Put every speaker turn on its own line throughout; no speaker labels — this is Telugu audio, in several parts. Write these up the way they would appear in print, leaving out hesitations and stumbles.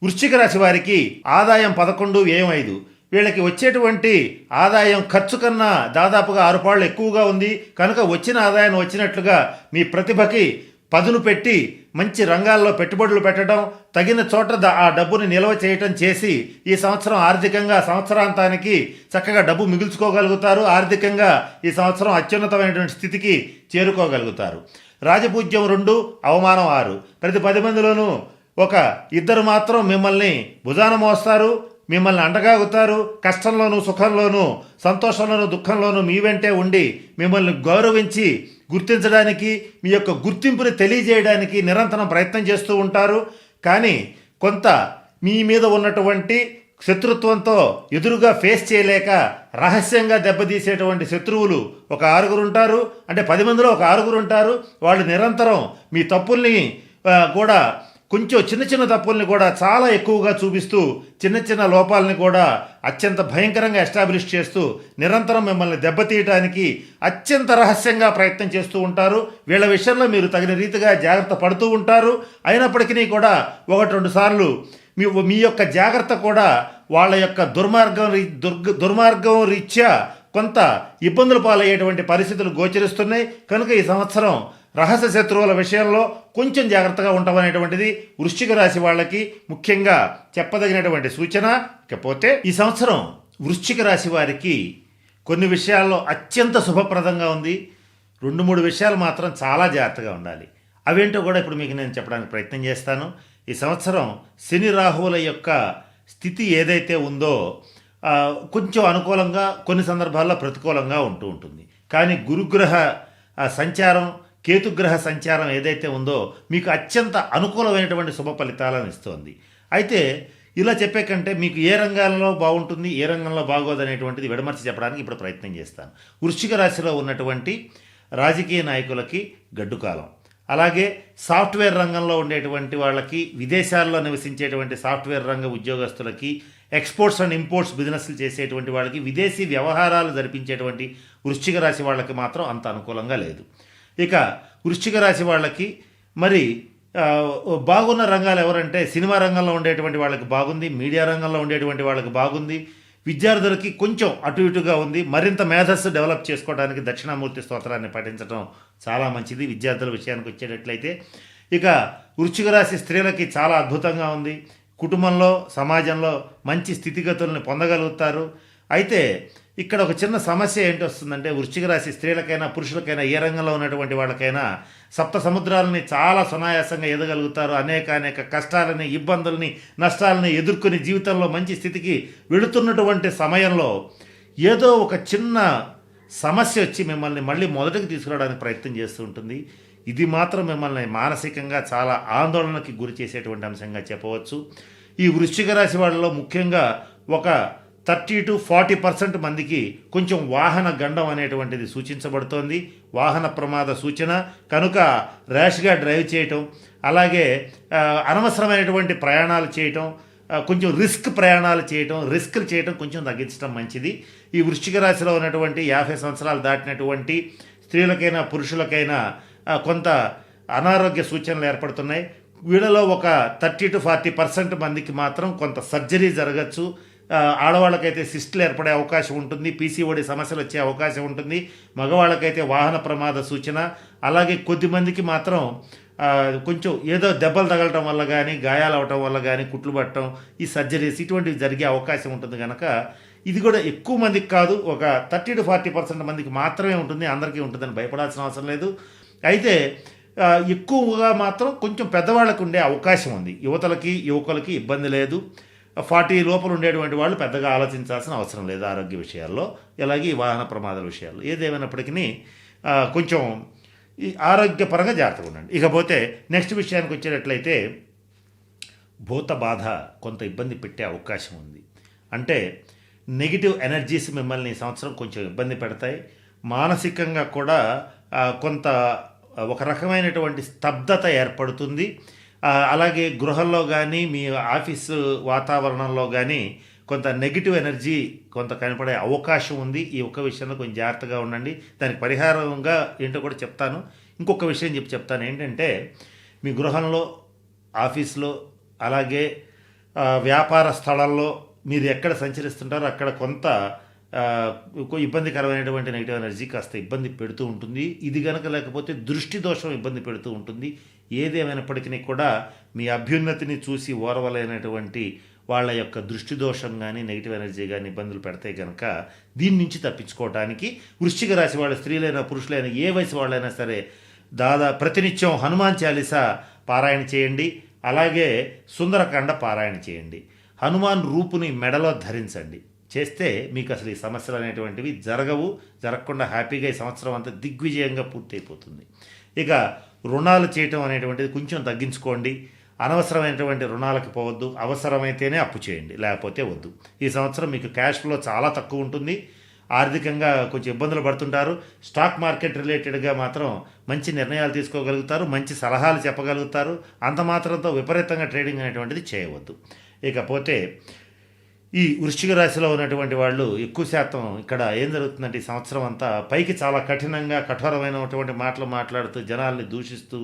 వృశ్చిక రాశి వారికి ఆదాయం 11, వ్యయం 5. వీళ్ళకి వచ్చేటువంటి ఆదాయం ఖర్చు కన్నా దాదాపుగా 6 పాళ్ళు ఎక్కువగా ఉంది. కనుక వచ్చిన ఆదాయం వచ్చినట్లుగా మీ ప్రతిభకి పదును పెట్టి మంచి రంగాల్లో పెట్టుబడులు పెట్టడం, తగిన చోట ఆ డబ్బుని నిల్వ చేయటం చేసి ఈ సంవత్సరం ఆర్థికంగా సంవత్సరాంతానికి చక్కగా డబ్బు మిగుల్చుకోగలుగుతారు. ఆర్థికంగా ఈ సంవత్సరం అత్యున్నతమైనటువంటి స్థితికి చేరుకోగలుగుతారు. రాజపూజ్యం 2, అవమానం 6. ప్రతి 10 మందిలోనూ ఒక ఇద్దరు మాత్రం మిమ్మల్ని భుజాన మోస్తారు, మిమ్మల్ని అండగాగుతారు. కష్టంలోనూ సుఖంలోనూ సంతోషంలోనూ దుఃఖంలోనూ మీ వెంటే ఉండి మిమ్మల్ని గౌరవించి గుర్తించడానికి, మీ యొక్క గుర్తింపుని తెలియజేయడానికి నిరంతరం ప్రయత్నం చేస్తూ ఉంటారు. కానీ కొంత మీ మీద ఉన్నటువంటి శత్రుత్వంతో ఎదురుగా ఫేస్ చేయలేక రహస్యంగా దెబ్బతీసేటువంటి శత్రువులు ఒక 6 ఉంటారు. అంటే 10 మందిలో ఒక 6 ఉంటారు. వాళ్ళు నిరంతరం మీ తప్పుల్ని కూడా కొంచెం చిన్న తప్పుల్ని కూడా చాలా ఎక్కువగా చూపిస్తూ చిన్న లోపాలని కూడా అత్యంత భయంకరంగా ఎస్టాబ్లిష్ చేస్తూ నిరంతరం మిమ్మల్ని దెబ్బతీయడానికి అత్యంత రహస్యంగా ప్రయత్నం చేస్తూ ఉంటారు. వీళ్ళ విషయంలో మీరు తగిన రీతిగా జాగ్రత్త పడుతూ ఉంటారు. అయినప్పటికీ కూడా 1-2 సార్లు మీ యొక్క జాగ్రత్త కూడా వాళ్ళ యొక్క దుర్మార్గం రీత్యా కొంత ఇబ్బందులు పాలయ్యేటువంటి పరిస్థితులు గోచరిస్తున్నాయి. కనుక ఈ సంవత్సరం రహస్య శత్రువుల విషయంలో కొంచెం జాగ్రత్తగా ఉంటామనేటువంటిది వృశ్చిక రాశి వాళ్ళకి ముఖ్యంగా చెప్పదగినటువంటి సూచన. ఇకపోతే ఈ సంవత్సరం వృశ్చిక రాశి వారికి కొన్ని విషయాల్లో అత్యంత శుభప్రదంగా ఉంది. 2-3 విషయాలు మాత్రం చాలా జాగ్రత్తగా ఉండాలి. అవేంటో కూడా ఇప్పుడు మీకు నేను చెప్పడానికి ప్రయత్నం చేస్తాను. ఈ సంవత్సరం శని రాహువుల యొక్క స్థితి ఏదైతే ఉందో కొంచెం అనుకూలంగా, కొన్ని సందర్భాల్లో ప్రతికూలంగా ఉంటూ ఉంటుంది. కానీ గురుగ్రహ సంచారం, కేతుగ్రహ సంచారం ఏదైతే ఉందో మీకు అత్యంత అనుకూలమైనటువంటి శుభ ఫలితాలను ఇస్తోంది. అయితే ఇలా చెప్పే కంటే మీకు ఏ రంగాల్లో బాగుంటుంది, ఏ రంగంలో బాగోదనేటువంటిది విడమర్చి చెప్పడానికి ఇప్పుడు ప్రయత్నం చేస్తాను. వృశ్చిక రాశిలో ఉన్నటువంటి రాజకీయ నాయకులకి గడ్డు కాలం, అలాగే సాఫ్ట్వేర్ రంగంలో ఉండేటువంటి వాళ్ళకి, విదేశాల్లో నివసించేటువంటి సాఫ్ట్వేర్ రంగ ఉద్యోగస్తులకి, ఎక్స్పోర్ట్స్ అండ్ ఇంపోర్ట్స్ బిజినెస్లు చేసేటువంటి వాళ్ళకి, విదేశీ వ్యవహారాలు జరిపించేటువంటి వృశ్చిక రాశి వాళ్ళకి మాత్రం అంత అనుకూలంగా లేదు. ఇక వృశ్చిక రాశి వాళ్ళకి మరి బాగున్న రంగాలు ఎవరంటే సినిమా రంగంలో ఉండేటువంటి వాళ్ళకి బాగుంది, మీడియా రంగంలో ఉండేటువంటి వాళ్ళకి బాగుంది, విద్యార్థులకి కొంచెం అటు ఇటుగా ఉంది. మరింత మేధస్సు డెవలప్ చేసుకోవడానికి దక్షిణామూర్తి స్తోత్రాన్ని పఠించడం చాలా మంచిది విద్యార్థుల విషయానికి వచ్చేటట్లయితే. ఇక వృశ్చిక రాశి స్త్రీలకి చాలా అద్భుతంగా ఉంది. కుటుంబంలో, సమాజంలో మంచి స్థితిగతుల్ని పొందగలుగుతారు. అయితే ఇక్కడ ఒక చిన్న సమస్య ఏంటి వస్తుందంటే, వృశ్చిక రాశి స్త్రీలకైనా పురుషులకైనా ఏ రంగంలో ఉన్నటువంటి వాళ్ళకైనా సప్త సముద్రాలని చాలా సునాయాసంగా ఎదగలుగుతారు. అనేక కష్టాలని, ఇబ్బందుల్ని, నష్టాలని ఎదుర్కొని జీవితంలో మంచి స్థితికి వెళుతున్నటువంటి సమయంలో ఏదో ఒక చిన్న సమస్య వచ్చి మిమ్మల్ని మళ్ళీ మొదటికి తీసుకురావడానికి ప్రయత్నం చేస్తూ ఉంటుంది. ఇది మాత్రం మిమ్మల్ని మానసికంగా చాలా ఆందోళనకి గురి చేసేటువంటి అంశంగా చెప్పవచ్చు. ఈ వృశ్చిక రాశి వాళ్ళలో ముఖ్యంగా ఒక 30-40% మందికి కొంచెం వాహన గండం అనేటువంటిది సూచించబడుతోంది. వాహన ప్రమాద సూచన కనుక ర్యాష్గా డ్రైవ్ చేయటం, అలాగే అనవసరమైనటువంటి ప్రయాణాలు చేయటం, కొంచెం రిస్క్లు చేయటం కొంచెం తగ్గించడం మంచిది. ఈ వృశ్చిక రాశిలో ఉన్నటువంటి 50 సంవత్సరాలు దాటినటువంటి స్త్రీలకైనా పురుషులకైనా కొంత అనారోగ్య సూచనలు ఏర్పడుతున్నాయి. వీళ్ళలో ఒక 30-40% మందికి మాత్రం కొంత సర్జరీ జరగచ్చు. ఆడవాళ్ళకైతే సిస్టులు ఏర్పడే అవకాశం ఉంటుంది, పీసీఓడి సమస్యలు వచ్చే అవకాశం ఉంటుంది. మగవాళ్ళకైతే వాహన ప్రమాద సూచన. అలాగే కొద్దిమందికి మాత్రం కొంచెం ఏదో దెబ్బలు తగలటం వల్ల కానీ, గాయాలు అవటం వల్ల కానీ, కుట్లు పట్టడం, ఈ సర్జరీస్ ఇటువంటివి జరిగే అవకాశం ఉంటుంది. కనుక ఇది కూడా ఎక్కువ మందికి కాదు, ఒక 30-40% మందికి మాత్రమే ఉంటుంది. అందరికీ ఉంటుందని భయపడాల్సిన అవసరం లేదు. అయితే ఎక్కువగా మాత్రం కొంచెం పెద్దవాళ్ళకు ఉండే అవకాశం ఉంది. యువకులకి ఇబ్బంది లేదు. 40 లోపల ఉండేటువంటి వాళ్ళు పెద్దగా ఆలోచించాల్సిన అవసరం లేదు ఆరోగ్య విషయాల్లో, అలాగే ఈ వాహన ప్రమాదాల విషయాల్లో. ఏదేమైనప్పటికీ కొంచెం ఈ ఆరోగ్యపరంగా జాగ్రత్తగా ఉండండి. ఇకపోతే నెక్స్ట్ విషయానికి వచ్చేటట్లయితే భూత బాధ కొంత ఇబ్బంది పెట్టే అవకాశం ఉంది. అంటే నెగిటివ్ ఎనర్జీస్ మిమ్మల్ని ఈ సంవత్సరం కొంచెం ఇబ్బంది పెడతాయి. మానసికంగా కూడా కొంత ఒక రకమైనటువంటి స్తబ్దత ఏర్పడుతుంది. అలాగే గృహంలో కానీ, మీ ఆఫీసు వాతావరణంలో కానీ కొంత నెగిటివ్ ఎనర్జీ కొంత కనపడే అవకాశం ఉంది. ఈ ఒక్క విషయంలో కొంచెం జాగ్రత్తగా ఉండండి. దానికి పరిహారంగా ఏంటో కూడా చెప్తాను. ఇంకొక విషయం చెప్తాను ఏంటంటే, మీ గృహంలో, ఆఫీస్లో, అలాగే వ్యాపార స్థలాల్లో మీరు ఎక్కడ సంచరిస్తుంటారో అక్కడ కొంత ఇబ్బందికరమైనటువంటి నెగిటివ్ ఎనర్జీ కాస్త ఇబ్బంది పెడుతూ ఉంటుంది. ఇది కనుక లేకపోతే దృష్టి దోషం ఇబ్బంది పెడుతూ ఉంటుంది. ఏదేమైనప్పటికీ కూడా మీ అభ్యున్నతిని చూసి ఓర్వలేనటువంటి వాళ్ళ యొక్క దృష్టి దోషం కానీ నెగిటివ్ ఎనర్జీ కానీ ఇబ్బందులు పెడితే కనుక దీని నుంచి తప్పించుకోవడానికి వృశ్చిక రాశి వాళ్ళ స్త్రీలైనా పురుషులైనా ఏ వయసు వాళ్ళైనా సరే ప్రతినిత్యం హనుమాన్ చాలీసా పారాయణ చేయండి. అలాగే సుందరకాండ పారాయణ చేయండి. హనుమాన్ రూపుని మెడలో ధరించండి. చేస్తే మీకు అసలు ఈ సమస్యలు అనేటువంటివి జరగకుండా హ్యాపీగా ఈ సంవత్సరం అంతా దిగ్విజయంగా పూర్తయిపోతుంది. ఇక రుణాలు చేయటం అనేటువంటిది కొంచెం తగ్గించుకోండి. అనవసరమైనటువంటి రుణాలకు పోవద్దు. అవసరమైతేనే అప్పు చేయండి, లేకపోతే వద్దు. ఈ సంవత్సరం మీకు క్యాష్ ఫ్లో చాలా తక్కువ ఉంటుంది. ఆర్థికంగా కొంచెం ఇబ్బందులు పడుతుంటారు. స్టాక్ మార్కెట్ రిలేటెడ్గా మాత్రం మంచి నిర్ణయాలు తీసుకోగలుగుతారు, మంచి సలహాలు చెప్పగలుగుతారు. అంత మాత్రంతో విపరీతంగా ట్రేడింగ్ అనేటువంటిది చేయవద్దు. ఇకపోతే ఈ వృశ్చిక రాశిలో ఉన్నటువంటి వాళ్ళు ఎక్కువ శాతం ఇక్కడ ఏం జరుగుతుందంటే ఈ సంవత్సరం అంతా పైకి చాలా కఠోరమైనటువంటి మాటలు మాట్లాడుతూ జనాల్ని దూషిస్తూ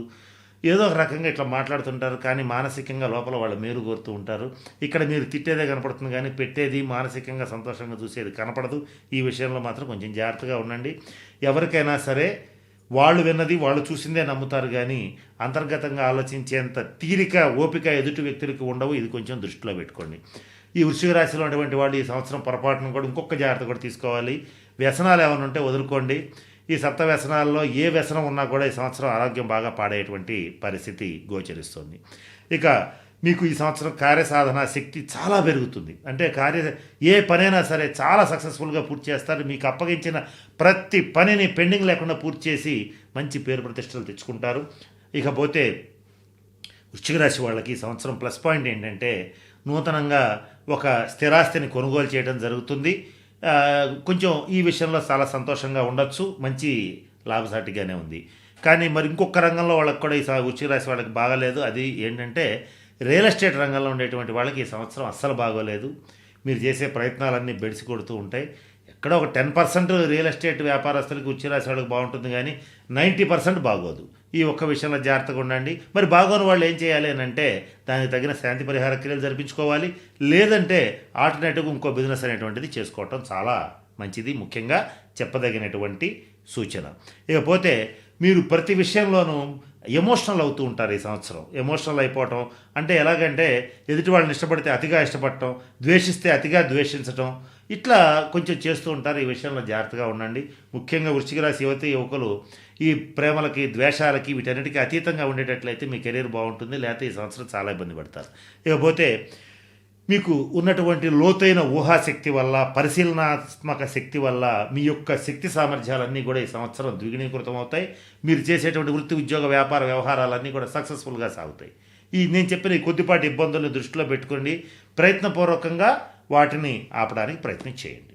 ఏదో ఒక రకంగా ఇట్లా మాట్లాడుతుంటారు. కానీ మానసికంగా లోపల వాళ్ళు మేలు కోరుతూ ఉంటారు. ఇక్కడ మీరు తిట్టేదే కనపడుతుంది కానీ పెట్టేది మానసికంగా సంతోషంగా చూసేది కనపడదు. ఈ విషయంలో మాత్రం కొంచెం జాగ్రత్తగా ఉండండి. ఎవరికైనా సరే వాళ్ళు విన్నది వాళ్ళు చూసిందే నమ్ముతారు కానీ అంతర్గతంగా ఆలోచించేంత తీరిక ఓపిక ఎదుటి వ్యక్తులకి ఉండవు. ఇది కొంచెం దృష్టిలో పెట్టుకోండి. ఈ వృశ్చిక రాశిలో ఉన్నటువంటి వాళ్ళు ఈ సంవత్సరం పొరపాటును కూడా ఇంకొక జాగ్రత్త కూడా తీసుకోవాలి. వ్యసనాలు ఏమైనా ఉంటే వదులుకోండి. ఈ సప్త వ్యసనాల్లో ఏ వ్యసనం ఉన్నా కూడా ఈ సంవత్సరం ఆరోగ్యం బాగా పాడేటువంటి పరిస్థితి గోచరిస్తుంది. ఇక మీకు ఈ సంవత్సరం కార్యసాధన శక్తి చాలా పెరుగుతుంది. అంటే ఏ పనైనా సరే చాలా సక్సెస్ఫుల్గా పూర్తి చేస్తారు. మీకు అప్పగించిన ప్రతి పనిని పెండింగ్ లేకుండా పూర్తి చేసి మంచి పేరు ప్రతిష్టలు తెచ్చుకుంటారు. ఇకపోతే వృశ్చిక రాశి వాళ్ళకి ఈ సంవత్సరం ప్లస్ పాయింట్ ఏంటంటే నూతనంగా ఒక స్థిరాస్తిని కొనుగోలు చేయడం జరుగుతుంది. కొంచెం ఈ విషయంలో చాలా సంతోషంగా ఉండొచ్చు. మంచి లాభసాటిగానే ఉంది. కానీ మరి ఇంకొక రంగంలో వాళ్ళకి కూడా ఈ వృశ్చిక రాశి వాళ్ళకి బాగాలేదు. అది ఏంటంటే రియల్ ఎస్టేట్ రంగంలో ఉండేటువంటి వాళ్ళకి ఈ సంవత్సరం అస్సలు బాగోలేదు. మీరు చేసే ప్రయత్నాలన్నీ బెడిసి కొడుతూ ఉంటాయి. ఎక్కడో ఒక 10% రియల్ ఎస్టేట్ వ్యాపారస్తులకి వృశ్చిక రాశి వాళ్ళకి బాగుంటుంది కానీ 90% బాగోదు. ఈ ఒక్క విషయంలో జాగ్రత్తగా ఉండండి. మరి బాగోని వాళ్ళు ఏం చేయాలి అని అంటే దానికి తగిన శాంతి పరిహార క్రియలు జరిపించుకోవాలి. లేదంటే ఆల్టర్నేటివ్గా ఇంకో బిజినెస్ అనేటువంటిది చేసుకోవటం చాలా మంచిది. ముఖ్యంగా చెప్పదగినటువంటి సూచన. ఇకపోతే మీరు ప్రతి విషయంలోనూ ఎమోషనల్ అవుతూ ఉంటారు. ఈ సంవత్సరం ఎమోషనల్ అయిపోవటం అంటే ఎలాగంటే ఎదుటి వాళ్ళని ఇష్టపడితే అతిగా ఇష్టపడటం, ద్వేషిస్తే అతిగా ద్వేషించటం, ఇట్లా కొంచెం చేస్తూ ఉంటారు. ఈ విషయంలో జాగ్రత్తగా ఉండండి. ముఖ్యంగా వృశ్చిక రాశి యువకులు ఈ ప్రేమలకి ద్వేషాలకి వీటన్నిటికీ అతీతంగా ఉండేటట్లయితే మీ కెరీర్ బాగుంటుంది. లేకపోతే ఈ సంవత్సరం చాలా ఇబ్బంది పడతారు. ఇకపోతే మీకు ఉన్నటువంటి లోతైన ఊహాశక్తి వల్ల, పరిశీలనాత్మక శక్తి వల్ల మీ యొక్క శక్తి సామర్థ్యాలన్నీ కూడా ఈ సంవత్సరం ద్విగుణీకృతం అవుతాయి. మీరు చేసేటువంటి వృత్తి, ఉద్యోగ, వ్యాపార వ్యవహారాలన్నీ కూడా సక్సెస్ఫుల్గా సాగుతాయి. నేను చెప్పిన ఈ కొద్దిపాటి ఇబ్బందులను దృష్టిలో పెట్టుకోండి. ప్రయత్నపూర్వకంగా వాటిని ఆపడానికి ప్రయత్నం చేయండి.